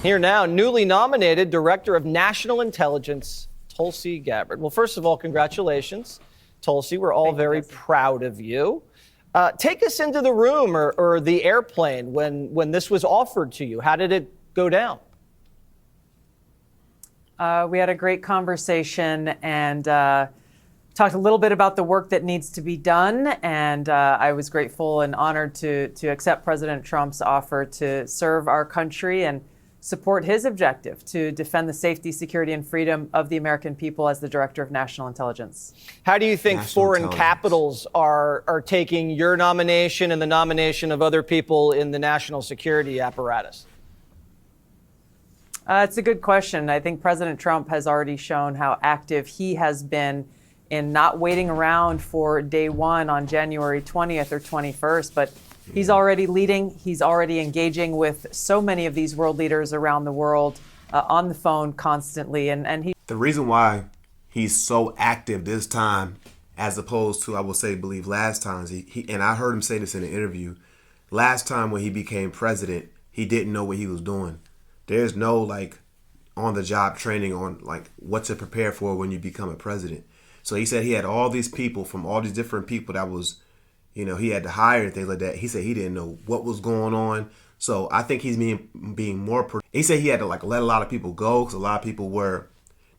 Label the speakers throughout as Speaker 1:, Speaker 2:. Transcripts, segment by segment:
Speaker 1: Here now, newly nominated Director of National Intelligence, Tulsi Gabbard. Well, first of all, congratulations, Tulsi. We're all very proud of you. Take us into the room or the airplane when this was offered to you. How did it go down?
Speaker 2: We had a great conversation and talked a little bit about the work that needs to be done. And I was grateful and honored to accept President Trump's offer to serve our country and support his objective to defend the safety, security, and freedom of the American people as the Director of National Intelligence.
Speaker 1: How do you think foreign capitals are taking your nomination and the nomination of other people in the national security apparatus?
Speaker 2: It's a good question. I think President Trump has already shown how active he has been in not waiting around for day one on January 20th or 21st, but he's already leading. He's already engaging with so many of these world leaders around the world on the phone constantly. And he.
Speaker 3: The reason why he's so active this time, as opposed to, I will say, believe last times, and I heard him say this in an interview, last time when he became president, he didn't know what he was doing. There's no on the job training on what to prepare for when you become a president. So he said he had all these people from all these different people that was, he had to hire and things like that. He said he didn't know what was going on. So I think he's being more. He said he had to let a lot of people go because a lot of people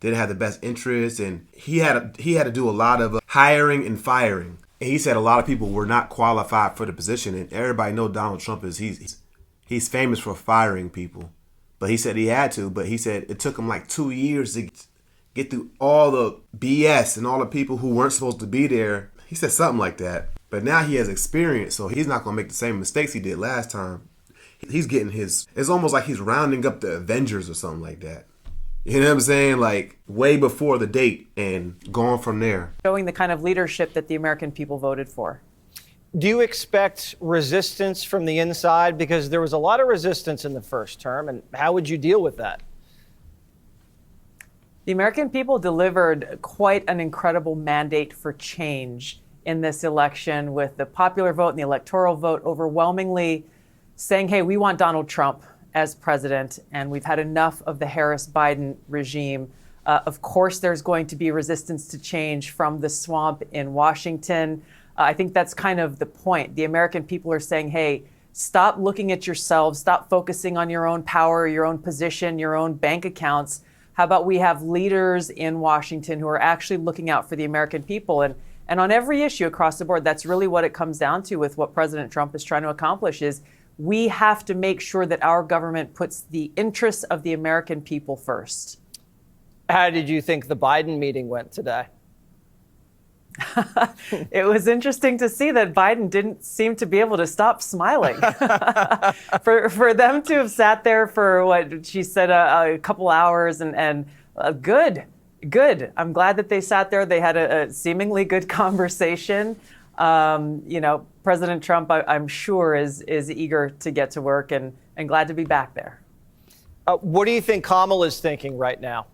Speaker 3: didn't have the best interests, and he had to do a lot of hiring and firing. And he said a lot of people were not qualified for the position. And everybody know Donald Trump he's famous for firing people. But he said he had to. But he said it took him 2 years to get through all the BS and all the people who weren't supposed to be there. He said something like that. But now he has experience, so he's not going to make the same mistakes he did last time. He's getting it's almost like he's rounding up the Avengers or something like that. You know what I'm saying? Way before the date and going from there.
Speaker 2: Showing the kind of leadership that the American people voted for.
Speaker 1: Do you expect resistance from the inside? Because there was a lot of resistance in the first term, and how would you deal with that?
Speaker 2: The American people delivered quite an incredible mandate for change in this election, with the popular vote and the electoral vote overwhelmingly saying, hey, we want Donald Trump as president, and we've had enough of the Harris-Biden regime. Of course, there's going to be resistance to change from the swamp in Washington. I think that's kind of the point. The American people are saying, hey, stop looking at yourselves, stop focusing on your own power, your own position, your own bank accounts. How about we have leaders in Washington who are actually looking out for the American people? And on every issue across the board, that's really what it comes down to with what President Trump is trying to accomplish is we have to make sure that our government puts the interests of the American people first.
Speaker 1: How did you think the Biden meeting went today?
Speaker 2: It was interesting to see that Biden didn't seem to be able to stop smiling. For them to have sat there for what she said a couple hours and good. I'm glad that they sat there. They had a seemingly good conversation. President Trump, I'm sure, is eager to get to work and glad to be back there.
Speaker 1: What do you think Kamala's thinking right now?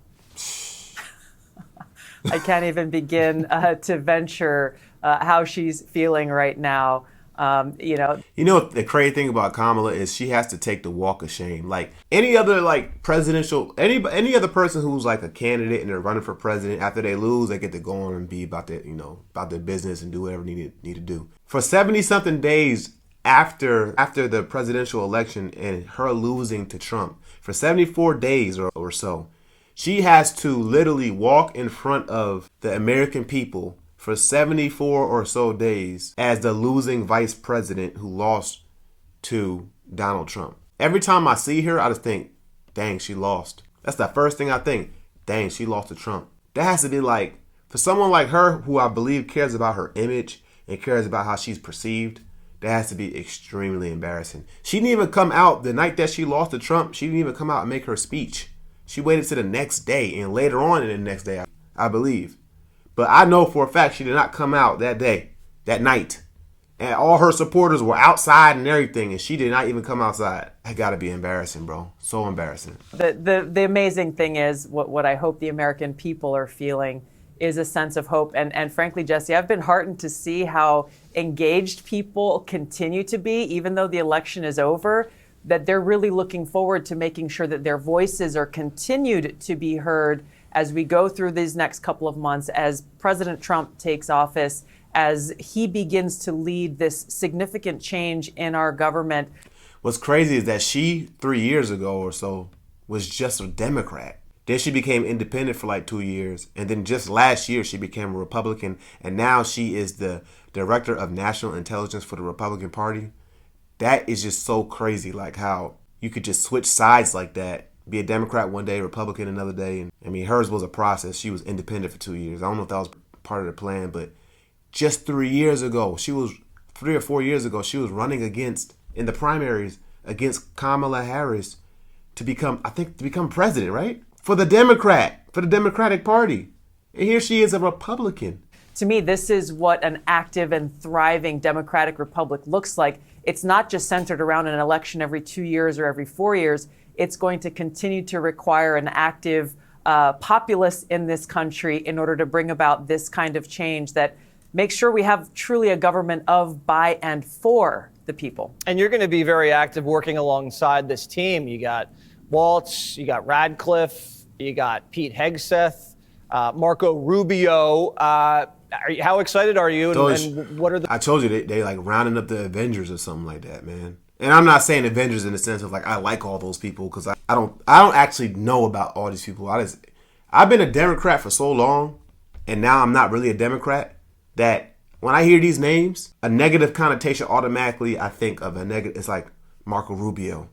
Speaker 2: I can't even begin to venture how she's feeling right now.
Speaker 3: The crazy thing about Kamala is she has to take the walk of shame. Like any other any other person who's a candidate and they're running for president, after they lose, they get to go on and be about their business and do whatever they need to do. For 70-something days after the presidential election and her losing to Trump, for 74 days or so, she has to literally walk in front of the American people for 74 or so days as the losing vice president who lost to Donald Trump. Every time I see her, I just think, dang, she lost. That's the first thing I think. Dang, she lost to Trump. That has to be for someone like her, who I believe cares about her image and cares about how she's perceived, that has to be extremely embarrassing. She didn't even come out the night that she lost to Trump. She didn't even come out and make her speech. She waited to the next day and later on in the next day, I believe. But I know for a fact she did not come out that day, that night. And all her supporters were outside and everything, and she did not even come outside. That got to be embarrassing, bro. So embarrassing.
Speaker 2: The amazing thing is, what I hope the American people are feeling is a sense of hope. And frankly, Jesse, I've been heartened to see how engaged people continue to be, even though the election is over. that they're really looking forward to making sure that their voices are continued to be heard as we go through these next couple of months, as President Trump takes office, as he begins to lead this significant change in our government.
Speaker 3: What's crazy is that she, 3 years ago or so, was just a Democrat. Then she became independent for like 2 years. And then just last year, she became a Republican. And now she is the director of national intelligence for the Republican Party. That is just so crazy, like how you could just switch sides like that. Be a Democrat one day, Republican another day. And I mean, hers was a process. She was independent for 2 years. I don't know if that was part of the plan, but just 3 years ago, 3 or 4 years ago, she was running in the primaries against Kamala Harris to become president, right? For the Democratic Party. And here she is, a Republican.
Speaker 2: To me, this is what an active and thriving democratic republic looks like. It's not just centered around an election every 2 years or every 4 years. It's going to continue to require an active populace in this country in order to bring about this kind of change that makes sure we have truly a government of, by, and for the people.
Speaker 1: And you're going to be very active working alongside this team. You got Waltz, you got Radcliffe, you got Pete Hegseth, Marco Rubio. How excited are you? And what are the?
Speaker 3: I told you they like rounding up the Avengers or something like that, man. And I'm not saying Avengers in the sense of like I like all those people, because I don't actually know about all these people. I've been a Democrat for so long, and now I'm not really a Democrat, that when I hear these names, a negative connotation automatically I think of a negative. It's like Marco Rubio,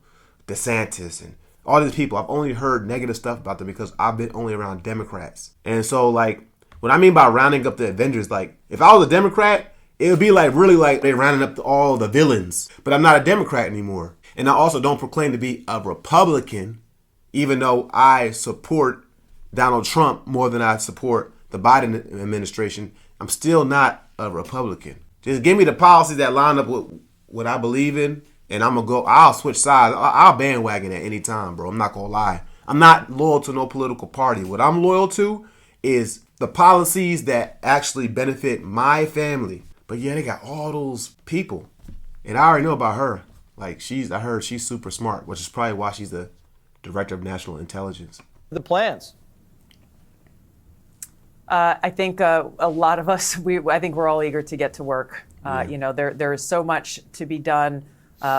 Speaker 3: DeSantis, and all these people. I've only heard negative stuff about them because I've been only around Democrats. And so like what I mean by rounding up the Avengers, like if I was a Democrat, it would be like really like they're rounding up all the villains. But I'm not a Democrat anymore. And I also don't proclaim to be a Republican, even though I support Donald Trump more than I support the Biden administration. I'm still not a Republican. Just give me the policies that line up with what I believe in, and I'll switch sides. I'll bandwagon at any time, bro. I'm not going to lie. I'm not loyal to no political party. What I'm loyal to is the policies that actually benefit my family. But yeah, they got all those people. And I already know about her. Like I heard she's super smart, which is probably why she's the director of national intelligence.
Speaker 1: The plans.
Speaker 2: I think a lot of us, I think we're all eager to get to work.
Speaker 3: Yeah.
Speaker 2: There is so much to be done.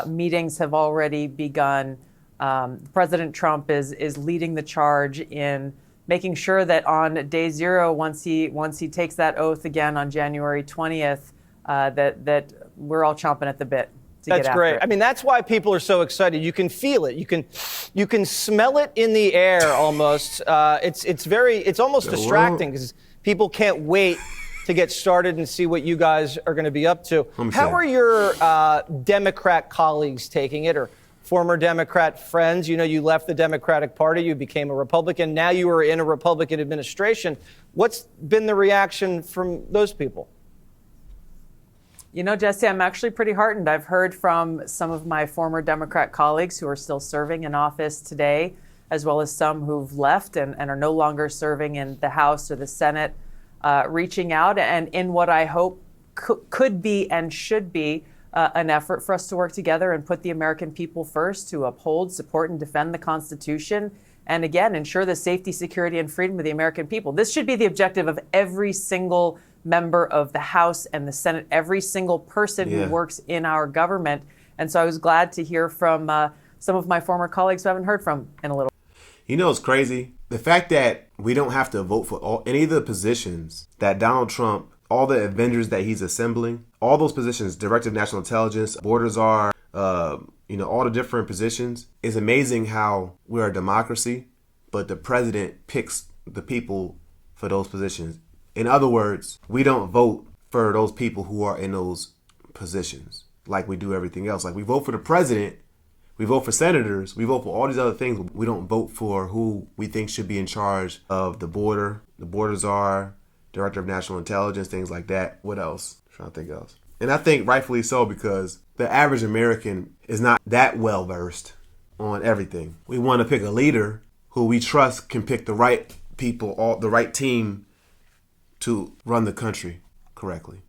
Speaker 2: Meetings have already begun. President Trump is leading the charge in making sure that on day zero, once he takes that oath again on January 20th, that we're all chomping at the bit to get after it.
Speaker 1: That's great. I mean, that's why people are so excited. You can feel it. You can smell it in the air almost. It's almost distracting because people can't wait to get started and see what you guys are going to be up to. How are your Democrat colleagues taking it, or former Democrat friends? You know, you left the Democratic Party, you became a Republican. Now you are in a Republican administration. What's been the reaction from those people?
Speaker 2: You know, Jesse, I'm actually pretty heartened. I've heard from some of my former Democrat colleagues who are still serving in office today, as well as some who've left and are no longer serving in the House or the Senate, reaching out and in what I hope could be and should be an effort for us to work together and put the American people first, to uphold, support, and defend the Constitution, and again, ensure the safety, security, and freedom of the American people. This should be the objective of every single member of the House and the Senate, every single person who works in our government. And so I was glad to hear from some of my former colleagues who I haven't heard from in a little.
Speaker 3: You know, it's crazy. The fact that we don't have to vote for any of the positions that Donald Trump, all the Avengers that he's assembling, all those positions, Director of National Intelligence, Borders are, all the different positions. It's amazing how we're a democracy, but the president picks the people for those positions. In other words, we don't vote for those people who are in those positions like we do everything else. Like we vote for the president, we vote for senators, we vote for all these other things. We don't vote for who we think should be in charge of the border. The borders are Director of National Intelligence, things like that. What else? I'm trying to think else. And I think rightfully so, because the average American is not that well versed on everything. We want to pick a leader who we trust can pick the right people, the right team to run the country correctly.